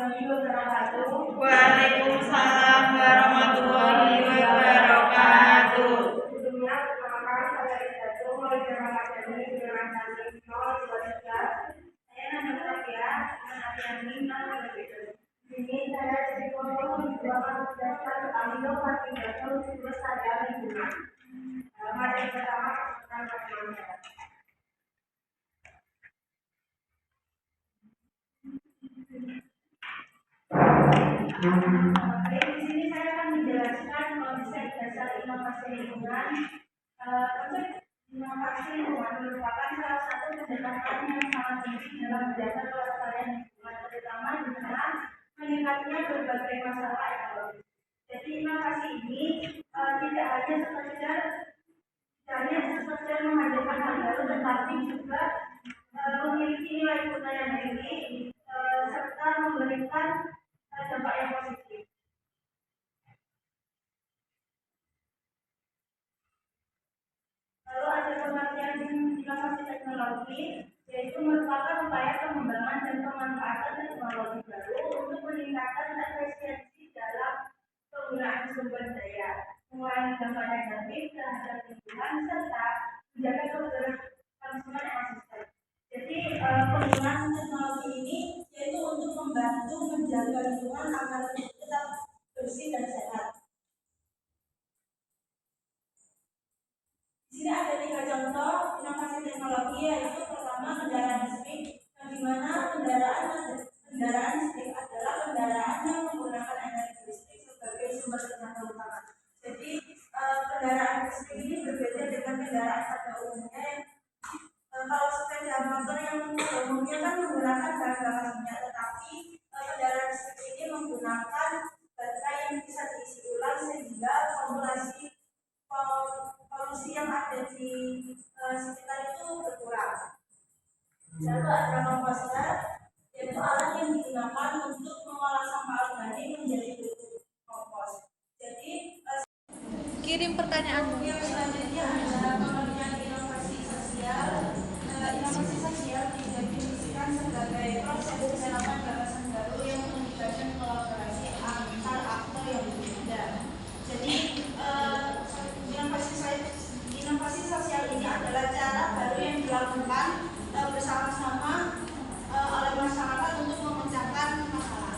Waalaikumsalam warahmatullahi wabarakatuh. Sebelumnya, perkenalkan saya Rizatu, Maulida Ramadhani dengan Salim 023. Saya nama saya Nafiani 023. Di sini saya jadi foto mencoba dasar amino asid terus ada lingkungan. Materi pertama tentang masyarakat. Di sini saya akan menjelaskan konsep dasar inovasi lingkungan. Konsep inovasi lingkungan merupakan salah satu pendekatan yang sangat penting dalam menjaga kelestarian lingkungan, terutama dengan meningkatnya berbagai masalah ekologi. Jadi inovasi ini tidak hanya sekedar menghadirkan hal baru, tetapi juga memiliki nilai guna yang tinggi serta memberikan dampak yang positif. Lalu ada pengertian inovasi teknologi, yaitu merupakan upaya pengembangan dan pemanfaatan teknologi baru untuk meningkatkan efisiensi dalam penggunaan sumber daya, mengurangi dampak negatif terhadap lingkungan serta menjaga keberlangsungan ekosistem. Jadi penggunaan teknologi ini yaitu untuk membantu menjaga lingkungan agar tetap bersih dan sehat. Di sini ada 3 contoh inovasi teknologi, yaitu pertama kendaraan listrik, di mana kendaraan listrik adalah kendaraan yang menggunakan energi listrik sebagai sumber tenaga utama. Jadi kendaraan listrik ini berbeda dengan kendaraan pada umumnya. Kalau sepeda motor yang umumnya kan menggunakan bahan bakar minyak, tetapi kendaraan listrik ini menggunakan baterai yang bisa diisi ulang sehingga polusi yang ada di sekitar itu berkurang. Lalu ada komposter, yaitu alat yang digunakan untuk mengolah sampah organik menjadi pupuk kompos. Jadi Kirim pertanyaanmu. yang selanjutnya adalah pengertian inovasi sosial. Inovasi sosial didefinisikan sebagai proses penerapan gagasan baru yang melibatkan kolaborasi antar aktor yang berbeda. Jadi inovasi sosial ini adalah cara baru yang dilakukan bersama-sama oleh masyarakat untuk memecahkan masalah.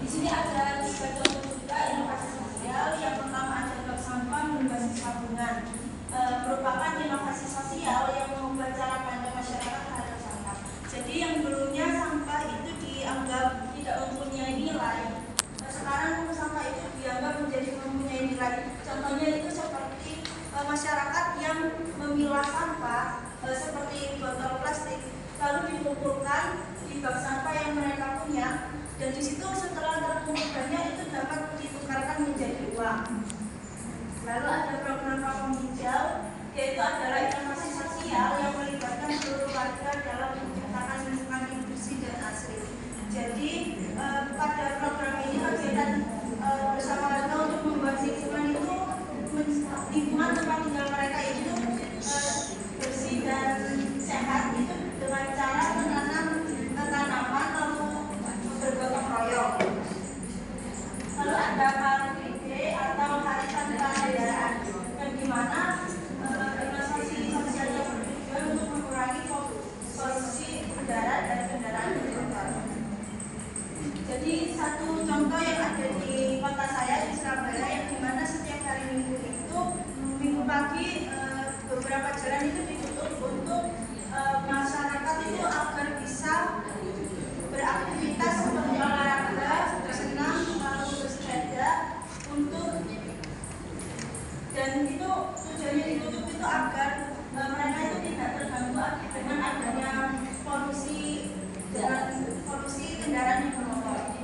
Di sini ada 3 contoh juga inovasi sosial. Yang pertama ada bank sampah berbasis tabungan, merupakan inovasi sosial yang mengubah cara pandang masyarakat terhadap sampah. Jadi yang dulunya sampah itu dianggap tidak mempunyai nilai, sekarang sampah itu dianggap menjadi mempunyai nilai. Contohnya itu seperti masyarakat yang memilah sampah seperti botol plastik, lalu dikumpulkan di bak sampah yang mereka punya, dan di situ setelah terkumpul banyak itu dapat ditukarkan menjadi uang. Lalu ada program Pakem Hijau, yaitu adalah inovasi sosial yang melibatkan seluruh warga dalam menciptakan lingkungan yang bersih dan asri. Jadi pada program ini kegiatan bersama warga untuk membuat lingkungan tempat tinggal mereka itu bersih dan sehat, itu dengan cara menanam tanaman lalu bergotong royong. Lalu ada KRD atau hari tanpa kendaraan, yang dimana inovasi sosial yang bertujuan untuk mengurangi polusi udara dari kendaraan bermotor. Jadi satu contoh yang ada di kota saya di Surabaya, yang dimana setiap hari Minggu itu Minggu pagi beberapa jalan itu ditutup untuk masyarakat itu agar bisa beraktivitas seperti olahraga, bersenam, lalu bersepeda dan itu tujuannya ditutup itu agar mereka itu tidak terganggu dengan adanya polusi kendaraan yang bermotor.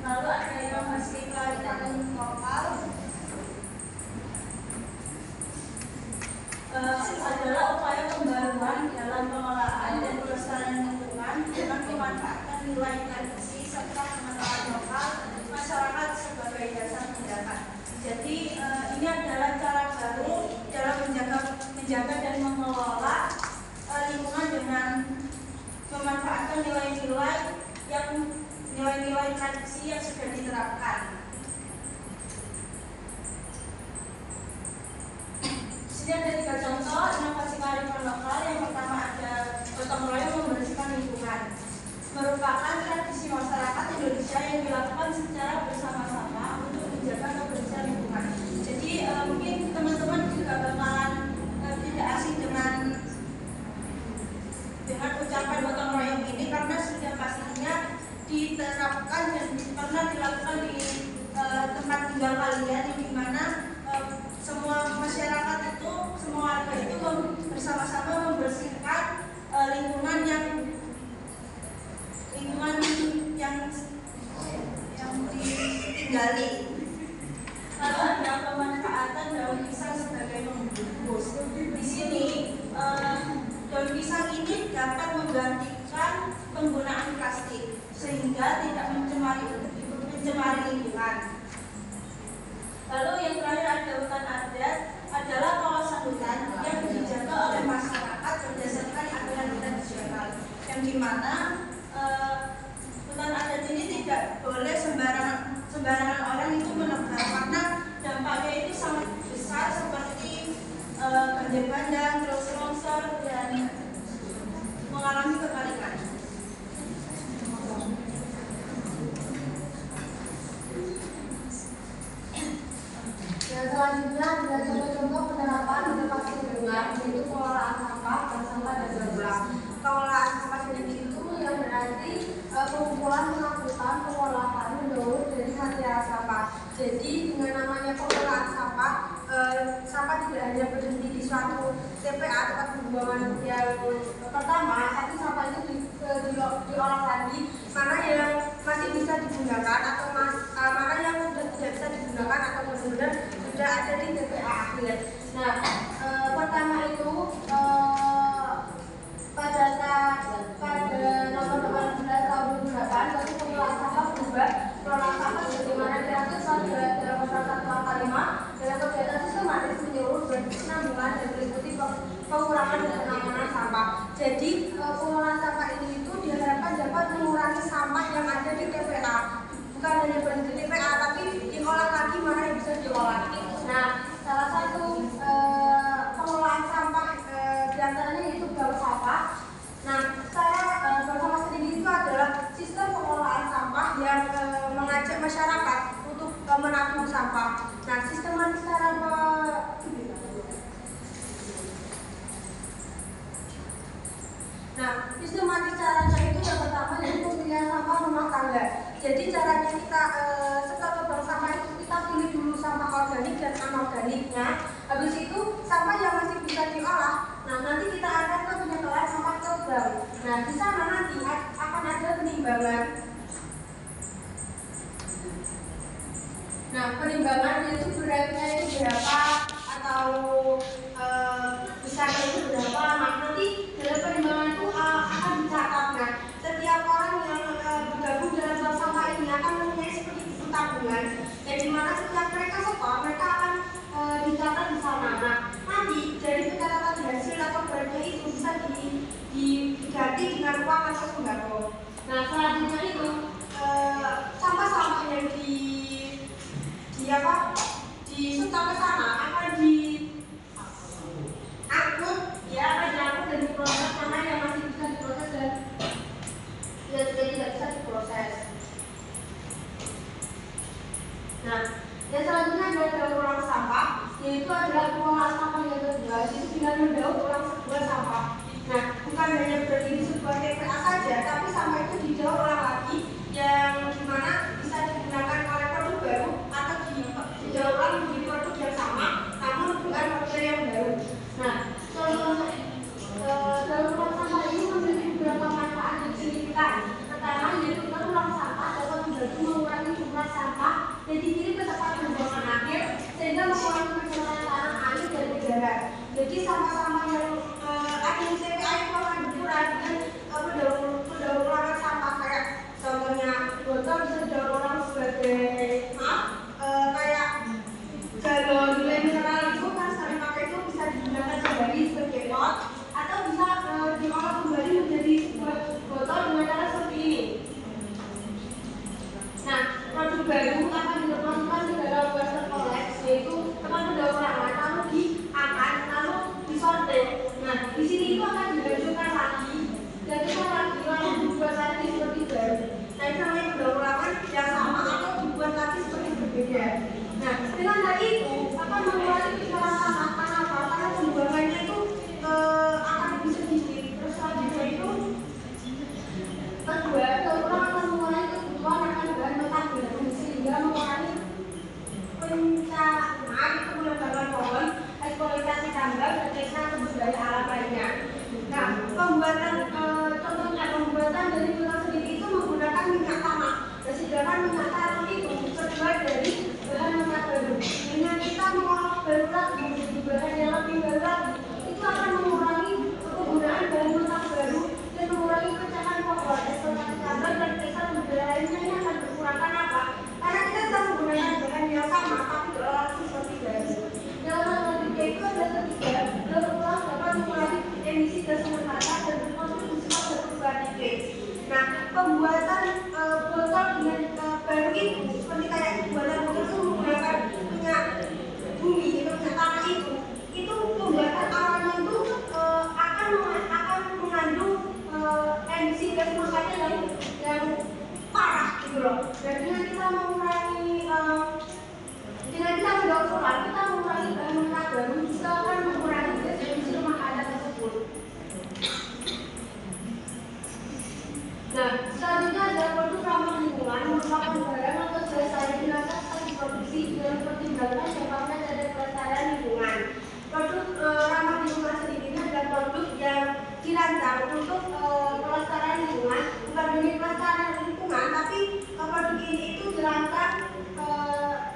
Lalu ada inovasi kearifan lokal, adalah upaya pembaruan dalam pengelolaan dan pelestarian lingkungan dengan memanfaatkan nilai tradisi serta pengetahuan lokal masyarakat sebagai dasar tindakan. Jadi ini adalah cara baru dalam menjaga dan mengelola dengan memanfaatkan nilai-nilai tradisi yang sudah diterapkan. Di sini ada 3 contoh inovasi kearifan lokal. Yang pertama ada gotong royong membersihkan lingkungan, merupakan tradisi masyarakat Indonesia yang dilakukan secara bersama-sama untuk menjaga kebersihan lingkungan. Jadi mungkin teman-teman juga bakalan tidak asing dengan ucapan gotong royong ini karena sudah pastinya diterapkan dan pernah dilakukan di tempat tinggal kalian, di mana semua masyarakat itu, semua warga itu bersama-sama membersihkan lingkungan yang ditinggali. Lalu ada pemanfaatan daun pisang sebagai pembungkus. Di sini daun pisang ini dapat menggantikan penggunaan plastik sehingga tidak mencemari lingkungan. Lalu yang terakhir ada hutan adat, adalah kawasan hutan yang dijaga oleh masyarakat berdasarkan aturan tradisional, yang dimana hutan adat ini tidak boleh sembarangan orang itu menebang karena dampaknya itu sangat besar seperti banjir bandang, terus longsor dan mengalami kekeringan. Dan selanjutnya ada contoh-contoh penerapan inovasi lingkungan, yaitu pengelolaan sampah dan sampah daur ulang. Pengelolaan sampah sendiri itu yang berarti pengumpulan, pengangkutan, pengolahan, mendaur dari material sampah. Jadi dengan namanya pengelolaan sampah, sampah tidak hanya berhenti di suatu TPA tempat pembuangan yang pertama, tapi sampah itu diolah lagi, mana yang masih bisa digunakan atau mana yang sudah tidak bisa digunakan atau benar-benar sudah ada di TPA akhir. Nah, pertama itu pada nomor 18 tahun 2008 satu pengelolaan sampah berubah. Pengelolaan sampah bagaimana diatur dalam pasal 145 dengan kegiatan sistematis menyeluruh berkesinambungan dan meliputi pengurangan dan penanganan sampah. Jadi pengelolaan sampah ini itu diharapkan dapat mengurangi sampah yang ada di TPA, bukan hanya berhenti di TPA tapi diolah lagi mana yang bisa diolah. Nah, salah satu pengelolaan sampah diantaranya yaitu bank sampah. Nah, bank sampah sendiri itu adalah sistem pengelolaan sampah yang mengajak masyarakat untuk menabung sampah. Nah, sistematis caranya itu yang pertama yaitu pemilihan sampah rumah tangga. Jadi caranya kita setelah bank sampah itu kita pilih dulu sampah organik dan anorganiknya. Habis itu sampah yang masih bisa diolah, nah nanti kita akan ke penyegelan sampah terbang. Nah di sana nanti akan ada penimbangan. Nah penimbangan itu beratnya itu berapa atau besarnya itu berapa. Nah nanti dalam penimbangan itu akan dicatat. Nah setiap orang yang bergabung dalam bank sampah ini akan mempunyai seperti buku tabungan, yang dimana setiap mereka setor mereka akan dicatat di sana. Nah nanti dari pencatatan hasil atau beratnya itu bisa diganti dengan uang atau sembako. Nah selanjutnya itu sampah-sampah yang disetor ke sana akan diangkut, akan diangkut dan diproses mana yang masih bisa diproses dan sudah tidak bisa diproses. Nah, yang selanjutnya adalah daur ulang sampah, yaitu adalah pengelolaan sampah yang kedua, yaitu dengan mendaur ulang sebuah sampah. Nah, bukan hanya berarti di sebuah TPA saja, tapi sampah itu didaur ulang lagi, yang dimana bisa digunakan oleh produk baru atau didaur ulang menjadi produk yang sama, namun dengan material yang baru. Nah, daur ulang sampah ini memiliki beberapa manfaat yang signifikan. Pertama, yaitu daur ulang sampah dapat membantu mengurangi jumlah sampah yang dikirim ke tempat pembuangan akhir, sehingga mengurangi pencemaran tanah, air, dan udara. Jadi sampah-sampah yang ada di TPA itu akan dikurangi dengan pendaur ulangan sampah, kayak contohnya botol bisa didaur ulang sebagai kayak galon nilai mineral itu kan sekali pakai itu bisa digunakan kembali sebagai pot atau bisa diolah kembali bahwa kita mengurangi bahan mentah baru juga akan mengurangi gas emisi rumah kaca tersebut. Nah, selanjutnya ada produk ramah lingkungan merupakan barang atau jasa yang dirancang atau diproduksi dengan pertimbangan dampaknya terhadap kelestarian lingkungan. Produk ramah lingkungan sendiri ini adalah produk yang dirancang untuk pelestarian lingkungan, bukan demi pelestarian lingkungan, tapi produk ini itu dirancang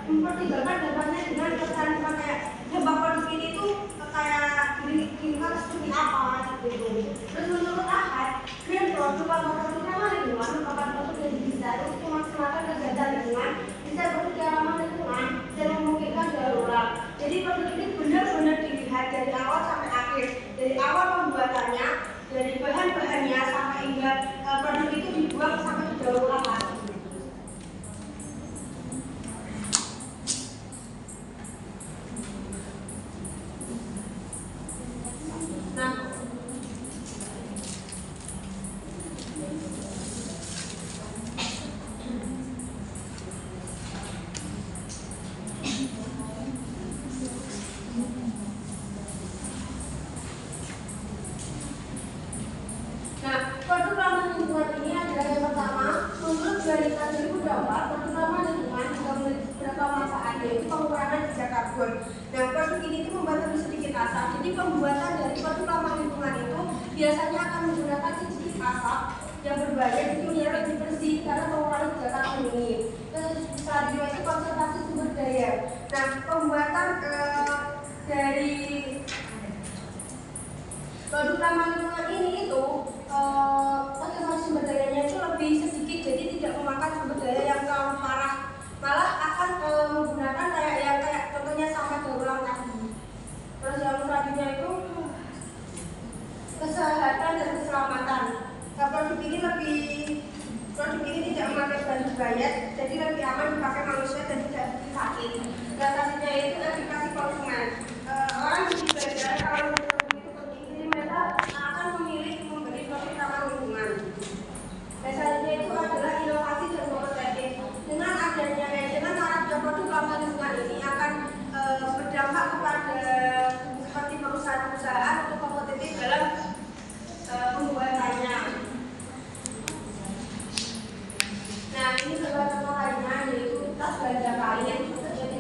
mempertimbangkan dampaknya dengan kelestarian lingkungan. Kayak dampak produk ini itu kayak lingkungan seperti apa gitu. Terus menurut Ahad, green produk atau produk ramah lingkungan merupakan produk yang didesain untuk memaksimalkan kegiatan lingkungan, bisa bekerja ramah lingkungan dan memungkinkan daur ulang. Jadi produk ini benar-benar dilihat dari awal sampai akhir, dari awal pembuatannya, dari bahan-bahannya sampai hingga produk itu dibuang sampai didaur ulang lagi. Produk ramah lingkungan ini adalah yang pertama, menurut dari tahun 2024, produk ramah lingkungan juga memiliki beberapa manfaat, yaitu pengurangan jejak karbon. Nah, produk ini itu membuat lebih sedikit asap. Jadi pembuatan dari produk ramah lingkungan itu biasanya akan menggunakan sedikit asap yang berbahaya, jadi menjadi lebih bersih karena mengurangi jejak karbon ini. Terus selanjutnya itu konservasi sumber daya. Nah, pembuatan dari produk ramah lingkungan ini itu konservasi sumber dayanya itu lebih sedikit, jadi tidak memakan sumber daya yang terlalu parah, malah akan menggunakan kayak contohnya sampah daur ulang tadi. Terus yang selanjutnya itu kesehatan dan keselamatan. Produk ini tidak memakai bahan berbahaya, jadi lebih aman dipakai manusia dan tidak bikin sakit. Dan selanjutnya itu edukasi konsumen. Orang lebih belajar kalau mereka akan memilih membeli produk ramah lingkungan. Dan selanjutnya itu adalah inovasi dan kompetitif. Dengan adanya produk ramah lingkungan ini akan berdampak kepada seperti perusahaan-perusahaan untuk kompetitif dalam pembuatannya. Nah, ini beberapa contoh lainnya, yaitu tas belanja kain, jadi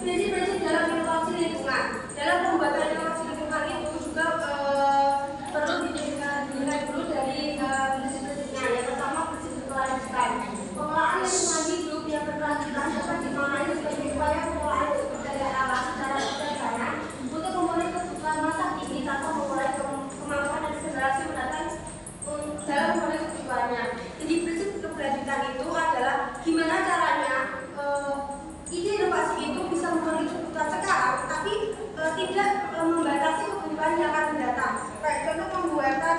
prinsip-prinsip dalam inovasi lingkungan. Dalam pembuatan inovasi lingkungan itu juga perlu dinilai dulu dari prinsip-prinsipnya. Yang pertama prinsip berkelanjutan. Pengelolaan lingkungan hidup yang berkelanjutan dapat dimaknai sebagai upaya pengelolaan sumber daya alam secara bijaksana untuk memenuhi kebutuhan masa kini tanpa mengurangi kemampuan dari generasi mendatang dalam memenuhi kebutuhannya. Jadi prinsip keberlanjutan itu adalah gimana caranya ide inovasi itu bisa memenuhi kebutuhan sekarang, tapi tidak membatasi kebutuhan yang akan mendatang. Kayak contoh pembuatan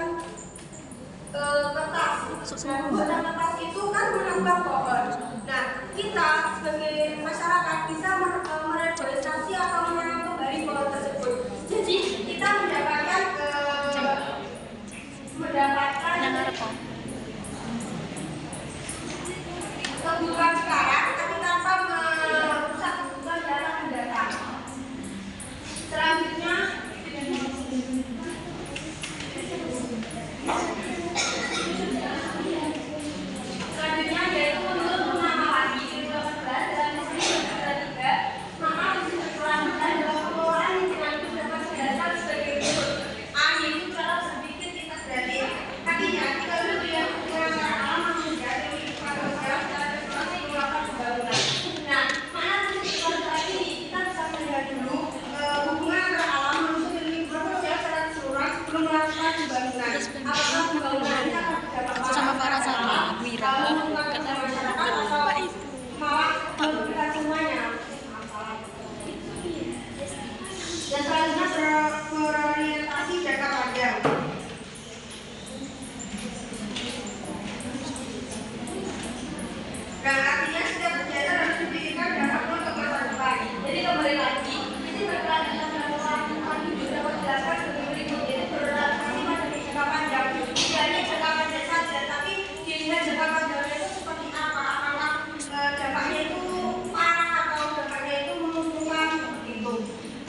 kertas. Nah, pembuatan kertas itu kan menambah pohon. Nah, kita sebagai masyarakat bisa mereforestasi atau menanam kembali pohon tersebut. Jadi kita mendapatkan kebutuhan sekarang, tapi tanpa merusak kebutuhan yang akan mendatang. Selanjutnya yaitu menurut pemahaman di 2018 dalam sesi 3, maka prinsip berkelanjutan dalam pengelolaan lingkungan itu dapat dijelaskan sebagai berikut. A, yaitu cara berpikir integratif. Artinya kita berpikir mengenai alam manusia yang kehidupan sosial secara berkelanjutan melakukan pembangunan. Nah, mana prinsip berkelanjutan ini kita bisa melihat dulu hubungan antara alam manusia dan lingkungan sosial secara keseluruhan sebelum melakukan pembangunan. Apakah pembangunan ini akan berdampak sama Farah sama Wira kata Mbak itu malah merugikan semuanya. Dan selanjutnya berorientasi jangka panjang. Nah, artinya setiap kegiatan harus dipikirkan jangka panjang untuk masa depan. Jadi kembali lagi, ini berkelanjutan dalam lingkungan hidup dapat dijelaskan sebagai berikut, yaitu berorientasi pada jangka panjang. Tidak hanya jangka pendek saja, tapi dilihat jangka panjangnya itu seperti apa. Apakah dampaknya itu parah atau dampaknya itu menguntungkan gitu.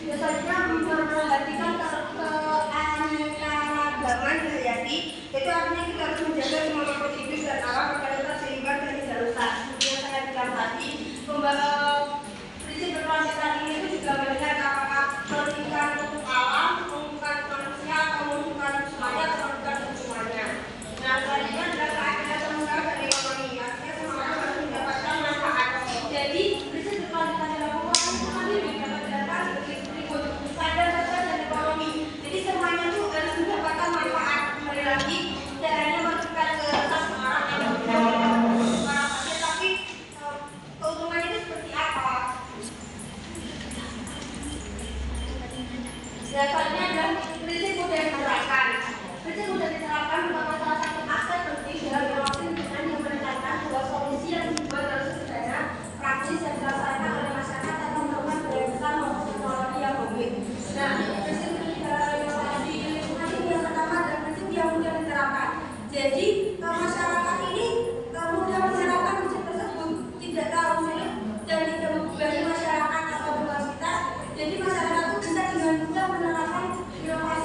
Biasanya memperhatikan keanekaragaman hayati, itu artinya kita harus menjaga semua makhluk hidup dan alam agar tetap seimbang dan tidak rusak. Seperti yang saya bilang tadi, prinsip berkelanjutan ini itu juga melihat apakah menguntungkan untuk alam, menguntungkan manusia, atau menguntungkan semuanya, atau menguntungkan semuanya. Nah, selanjutnya adalah keadilan sosial dan ekonomi. Artinya semua orang harus mendapatkan manfaat. Jadi, prinsip berkelanjutan dalam pengelolaan lingkungan hidup dapat dilakukan sebagai berikut: keadilan sosial dan ekonomi. Jadi semuanya itu harus mendapatkan manfaat. Kembali lagi, tidak hanya merugikan ke semua orang yang orang saja, tapi keuntungannya itu seperti apa? Dan selanjutnya adalah prinsip mudah diterapkan. Prinsip mudah diterapkan merupakan salah satu aspek penting dalam inovasi lingkungan yang menekankan bahwa solusi yang dibuat harus sederhana, praktis, dan dilaksanakan oleh masyarakat tanpa memerlukan biaya besar maupun teknologi yang rumit. Nah, prinsip dalam inovasi lingkungan ini yang pertama adalah prinsip yang mudah diterapkan. Jadi, masyarakat ini mudah menerapkan prinsip tersebut, tidak terlalu sulit dan tidak membebani masyarakat atau luas kita. Jadi masyarakat itu bisa dengan mudah menerapkan inovasi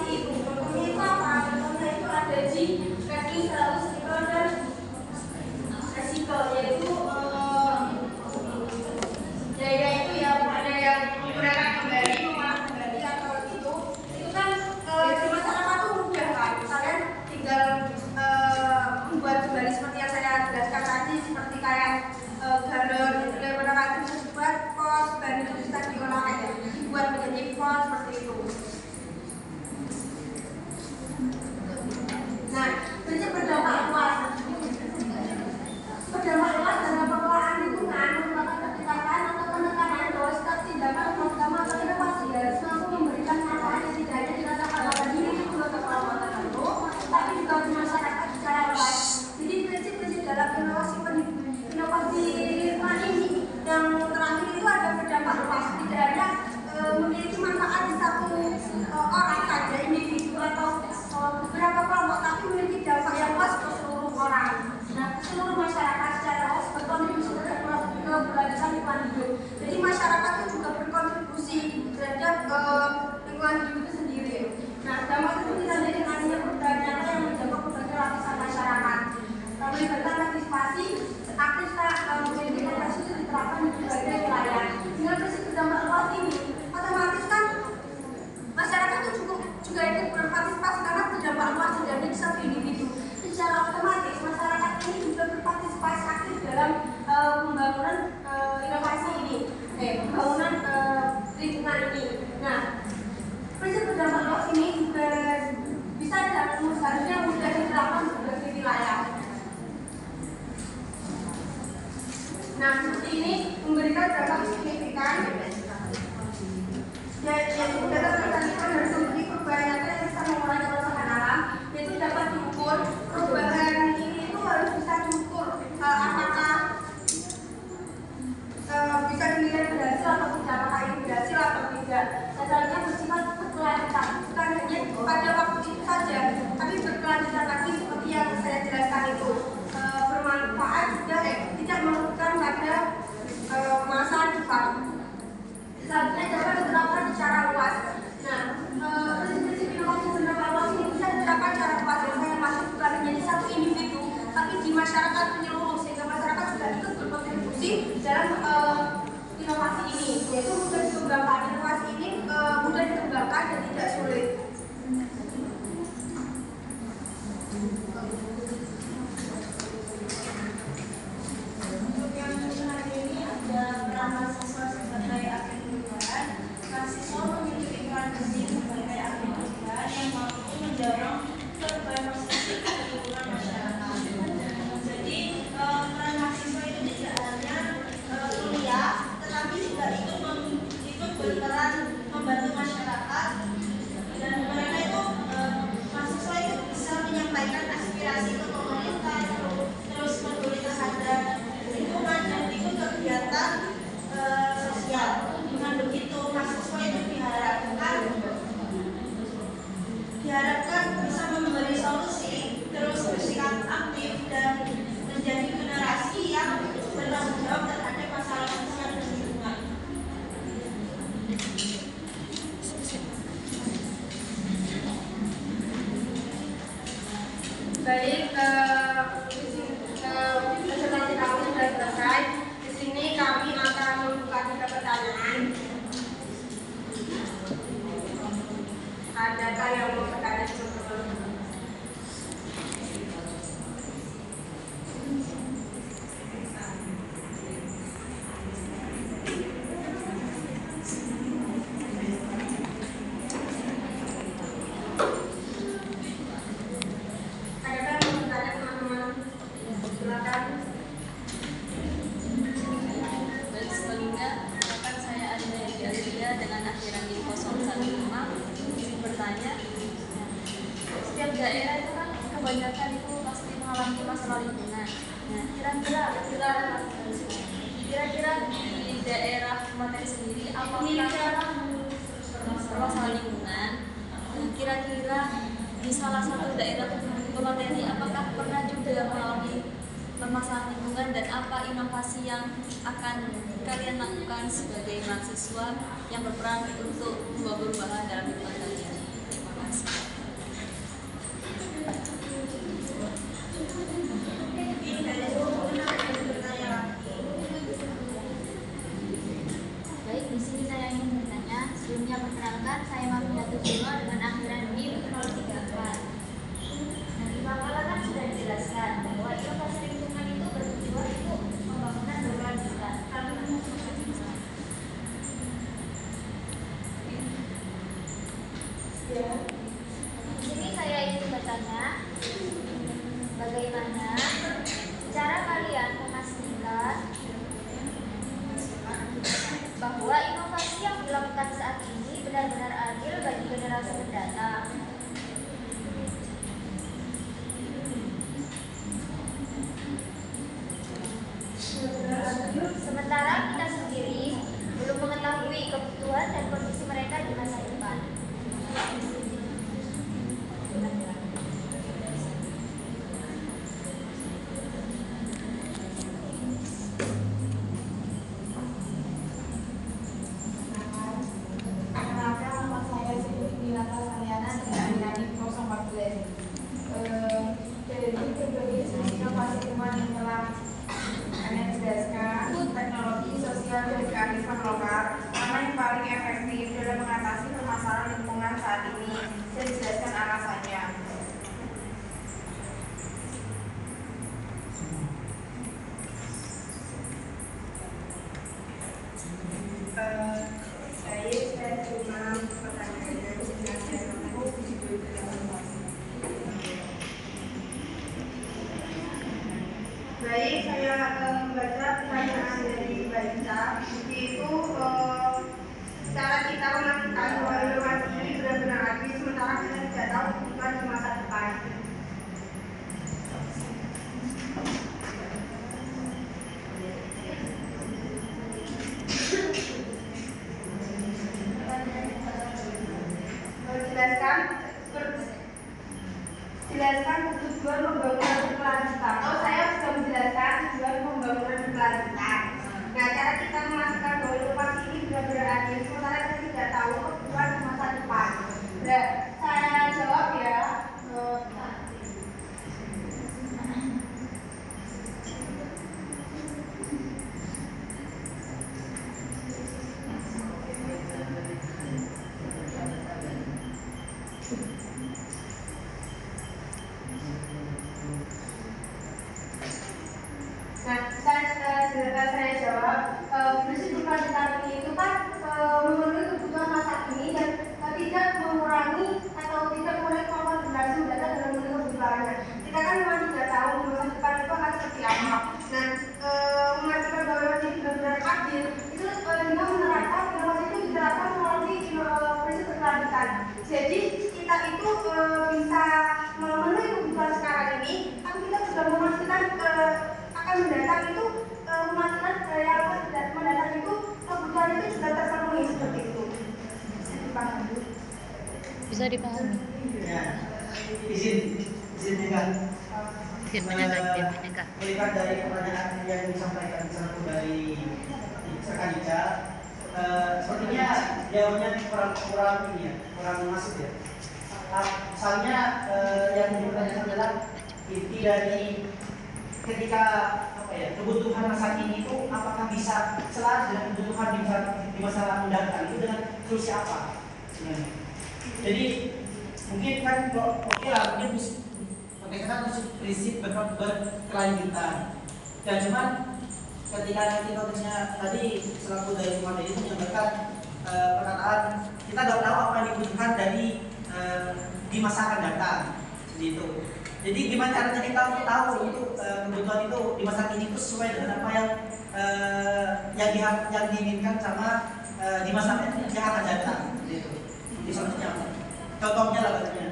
pembangunan lingkungan ini. Nah, prinsip berdampak luas ini juga bisa seharusnya mudah diterapkan di berbagai wilayah. Nah, seperti ini memberikan dampak signifikan, yaitu dapat terjadikan dari sumber perubahan nyata yang bisa mengurangi kerusakan alam, yaitu dapat diukur. Perubahan ini itu harus bisa diukur apakah bisa dinilai berhasil atau tidak, apakah ini berhasil atau tidak. Dasarnya bersifat berkelanjutan, bukan hanya pada waktu itu saja, tapi berkelanjutan lagi seperti yang saya jelaskan itu. Bermanfaat juga tidak merugikan pada masa depan. Selanjutnya dapat diterapkan secara luas. Nah, prinsip-prinsip inovasi berdampak luas ini bisa diterapkan secara luas, yang masih bukan menjadi satu individu, tapi di masyarakat menyeluruh, sehingga masyarakat juga ikut berkontribusi dalam inovasi ini, yaitu mudah dikembangkan. Inovasi ini mudah dikembangkan dan tidak sulit. Untuk yang terakhir ini ada peran mahasiswa sebagai agen perubahan. Mahasiswa memiliki peran penting sebagai agen perubahan yang mampu mendorong perubahan positif di lingkungan masyarakat. Jadi peran mahasiswa itu tidak hanya kuliah, tetapi juga ikut berperan membantu masyarakat, dan mereka itu mahasiswa itu bisa menyampaikan aspirasi ke pemerintah, terus peduli terhadap lingkungan dan ikut kegiatan sosial. Dengan begitu mahasiswa itu diharapkan bisa memberi solusi, terus bersikap aktif dan menjadi generasi yang bertanggung jawab terhadap masalah sosial dan lingkungan. Baik, presentasi kami sudah selesai. Di sini kami akan membuka 3 pertanyaan. Adakah yang mau bertanya sebelum? Setiap daerah itu kan kebanyakan itu pasti mengalami masalah lingkungan. Nah, kira-kira di daerah materi sendiri apakah masalah lingkungan? Nah, kira-kira di salah satu daerah materi apakah pernah juga mengalami permasalahan lingkungan, dan apa inovasi yang akan kalian lakukan sebagai mahasiswa yang berperan untuk membawa perubahan dalam lingkungan kalian? Terima kasih. Baik, di sini saya ingin bertanya. Sebelumnya perkenalkan, saya Marfiatul Juma dengan akhiran NIM 034. Nah, di makalah kan sudah dijelaskan bahwa inovasi lingkungan itu bertujuan untuk pembangunan berkelanjutan. Di sini saya ingin bertanya, bagaimana cara kalian memastikan bahwa inovasi yang dilakukan saat ini benar-benar adil bagi generasi mendatang? Sementara kita sendiri belum mengetahui kebutuhan dan kondisi mereka di masa depan. Dari berbagai jenis inovasi lingkungan yang telah Anda jelaskan, teknologi sosial dan kearifan lokal mana yang paling efektif dalam mengatasi permasalahan lingkungan saat ini? Saya jelaskan alasannya. membaca pertanyaan dari Baca, yaitu cara kita memastikan bahwa inovasi ini benar-benar adil sementara kita tidak tahu kebutuhan di masa depan. Jelaskan tujuan pembangunan berkelanjutan. Kalau saya sudah menjelaskan tujuan pembangunan berkelanjutan. Nah, cara kita memastikan bahwa inovasi ini benar-benar adil sementara kita tidak tahu kebutuhan di masa depan. Nah, saya jawab ya. Saya jawab, prinsip berkelanjutan ini itu kan memenuhi kebutuhan masa kini dan tidak mengurangi atau tidak mengurangi kemampuan generasi mendatang dalam memenuhi kebutuhannya. Kita kan memang tidak tahu masa depan itu akan seperti apa. Nah, memastikan bahwa inovasi ini benar-benar adil itu dengan menerapkan inovasi itu diterapkan melalui prinsip berkelanjutan. Jadi kita itu bisa memenuhi kebutuhan sekarang ini, tapi kita sudah memastikan akan mendatang itu memastikan yang mendatang itu kebutuhan itu sudah terpenuhi seperti itu. Bisa dipahami. Ya, izin kan. Izin menyanggah. Melihat dari pertanyaan yang disampaikan satu dari Ica, sepertinya jawabannya kurang ini ya, kurang masuk ya. Misalnya yang dipertanyakan adalah inti dari ketika kebutuhan masa kini itu apakah bisa selaras dengan kebutuhan di masa mendatang itu dengan solusi apa? Jadi mungkin kan oke lah, mungkin konteksnya prinsip berkelanjutan. Dan cuman ketika nanti konteksnya tadi selaku dari materi itu menyampaikan perkataan kita tidak tahu apa yang dibutuhkan dari di masa akan datang, seperti itu. Jadi gimana caranya kita tahu untuk kebutuhan itu di masa kini itu sesuai dengan apa yang diinginkan sama di masa yang akan datang, gitu. Jadi contohnya lah katanya.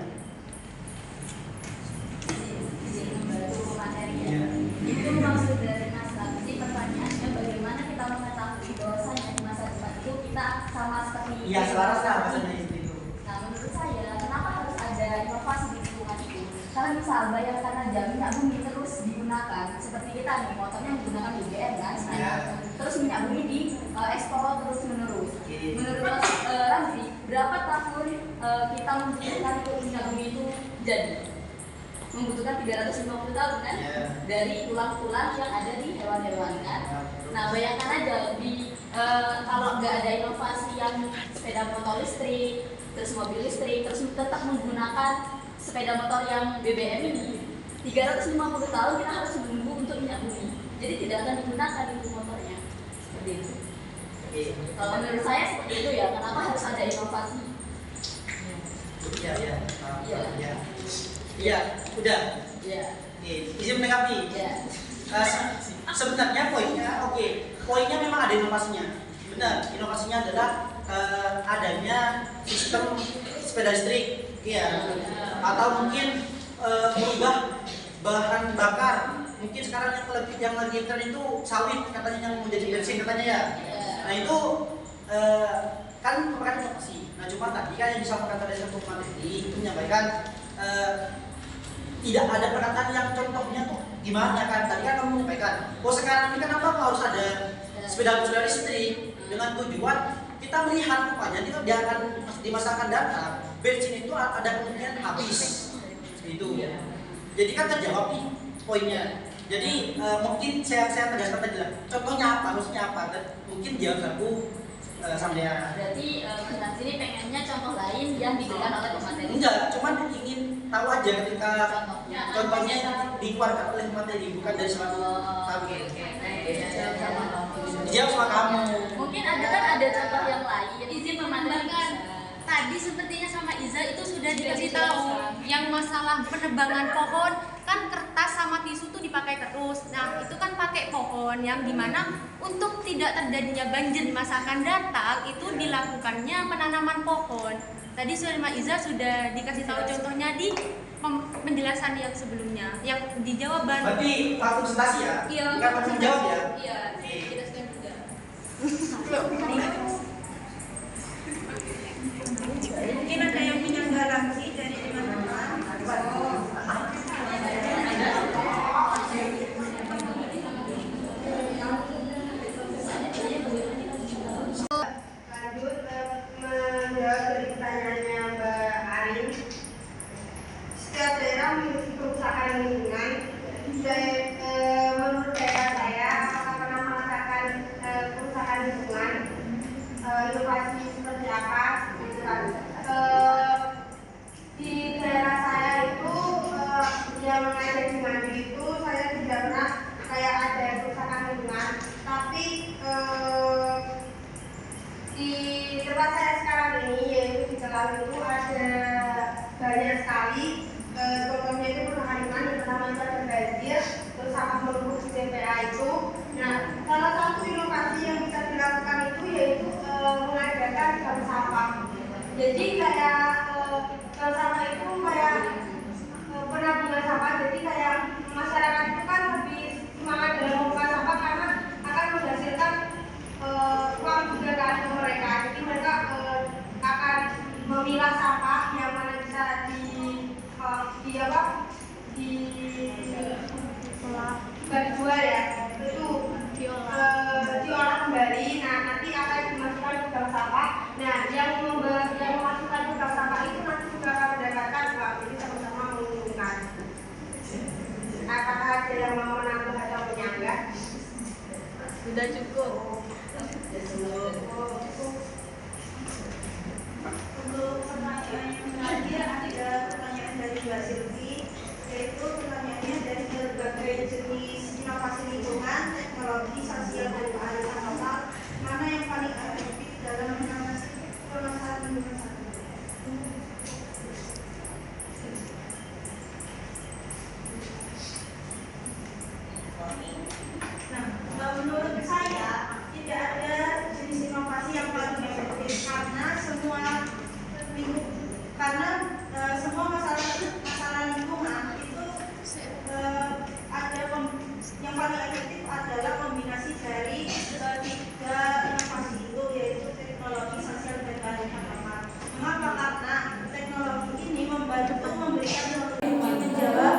Membantu materi ya. Itu maksud dari naskah. Jadi pertanyaannya bagaimana kita mengetahui bahwasanya di masa depan itu kita sama seperti Iya, selaras lah maksudnya itu. Nah, menurut saya kenapa harus ada inovasi di lingkungan itu? Karena misal bayangkan aja minyak bumi terus digunakan seperti kita nih, motornya menggunakan BBM kan sekarang. Terus minyak bumi di ekspor terus menerus. Menurut Mas Ramzi, berapa tahun kita membutuhkan untuk minyak bumi itu jadi? Membutuhkan 350 tahun kan? Dari tulang-tulang yang ada di hewan-hewan kan? Nah, bayangkan aja kalau nggak ada inovasi yang sepeda motor listrik, terus mobil listrik, terus tetap menggunakan sepeda motor yang BBM ini, 350 tahun kita harus menunggu untuk minyak bumi. Jadi tidak akan digunakan itu motornya. Seperti itu. Kalau menurut saya seperti itu ya, kenapa harus ada inovasi? Iya, udah. Iya. Izin menanggapi. Iya. Sebenarnya poinnya memang ada inovasinya. Benar, inovasinya adalah adanya sistem sepeda listrik, iya. Atau mungkin merubah bahan bakar. Mungkin sekarang yang lagi tren itu sawit katanya yang menjadi bensin katanya ya. Nah itu kan merupakan inovasi. Nah cuma tadi kan yang disampaikan tadi satu materi itu menyampaikan tidak ada perkataan yang contohnya tuh gimana kan. Tadi kan kamu menyampaikan, sekarang ini kenapa harus ada sepeda listrik dengan tujuan kita melihat rupanya itu dia akan di masa akan datang bensin itu ada kemungkinan habis itu. Jadi kan terjawab nih poinnya. Jadi mungkin saya tegaskan tadi lah. Contohnya apa? Maksudnya apa? Mungkin jawab aku sampean. Berarti Mas Nansi ini pengennya contoh lain yang diberikan oleh pemateri. Enggak, cuman ingin tahu aja ketika contohnya dikeluarkan oleh materi bukan dari suatu kami. Dijawab sama kamu. Mungkin ada contoh yang lain. Izin pemateri. Tadi sepertinya sama Iza itu sudah dikasih tahu yang masalah penebangan pohon kan kertas sama tisu tuh dipakai terus. Nah itu kan pakai pohon yang dimana untuk tidak terjadinya banjir di masa akan datang itu dilakukannya penanaman pohon. Tadi Mbak Iza sudah dikasih tahu contohnya di penjelasan yang sebelumnya, yang di jawaban. Berarti Pak presentasi ya? Iya, Nggak perlu jawab ya? Iya, dijelaskan juga. Mungkin ada yang punya garansi dari teman-teman. Lanjut menjawab dari pertanyaannya Mbak Arin. Setiap daerah memiliki kerusakan lingkungan. Menurut daerah saya, apakah pernah merasakan kerusakan lingkungan? Inovasi seperti apa? Gitu kan. Di daerah saya itu yang ada di Mandi itu saya tidak pernah kayak ada kerusakan lingkungan, tapi di tempat saya sekarang ini yaitu di Tegal itu ada banyak sekali contohnya itu kerusakan lingkungan. Yang pertama itu ada banjir, terus sampah menumpuk di TPA itu. Nah, salah satu inovasi yang bisa dilakukan itu yaitu mengadakan bank sampah. Jadi kayak bank sampah itu kayak penampungan sampah. Jadi kayak masyarakat itu kan lebih semangat dalam membuka sampah karena akan menghasilkan uang juga kan ke mereka. Jadi mereka akan memilah sampah yang mana bisa dibagi dua ya, itu diolah kembali. Nah nanti akan dimasukkan ke bank sampah. Nah yang memasukkan ke bank sampah itu nanti juga akan mendapatkan uang. Jadi sama-sama menguntungkan. Apakah ada yang mau menambah atau menyanggah? Sudah cukup. Untuk pertanyaan yang terakhir ada pertanyaan dari Mbak Silvi, yaitu pertanyaannya dari berbagai jenis inovasi lingkungan, teknologi, sosial, dan kearifan lokal, mana yang paling efektif dalam mengatasi permasalahan lingkungan saat ini? Nah, menurut saya tidak ada jenis inovasi yang paling efektif karena semua masalah lingkungan itu yang paling efektif adalah kombinasi dari tiga inovasi itu, yaitu teknologi, sosial, dan kearifan lokal. Mengapa? Karena teknologi ini membantu memberikan menjawab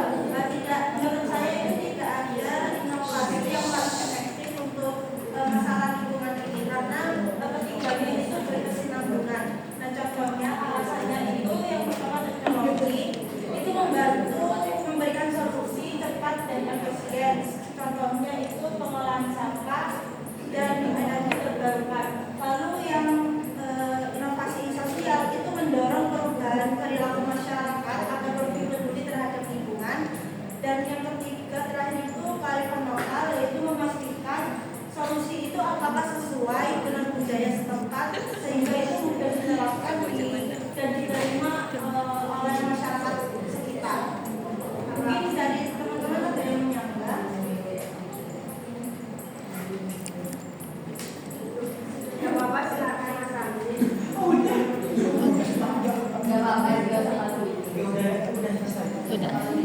tidak, menurut saya itu tidak ada inovasi yang paling efektif untuk masalah lingkungan ini karena ketiganya itu berkesinambungan. Nah contohnya alasannya itu yang pertama teknologi itu membantu memberikan solusi cepat dan efisien. Contohnya itu pengolahan sampah dan energi terbarukan. Lalu yang inovasi sosial itu mendorong perubahan perilaku masyarakat agar lebih peduli terhadap lingkungan. Dan yang ketiga terakhir itu kearifan lokal, yaitu memastikan solusi itu apakah sesuai dengan budaya setempat sehingga itu mudah diterapkan dan diterima oleh masyarakat sekitar. Mungkin dari teman-teman ada yang menyanggah? Ya Bapak silakan Mas Ramli. Sudah.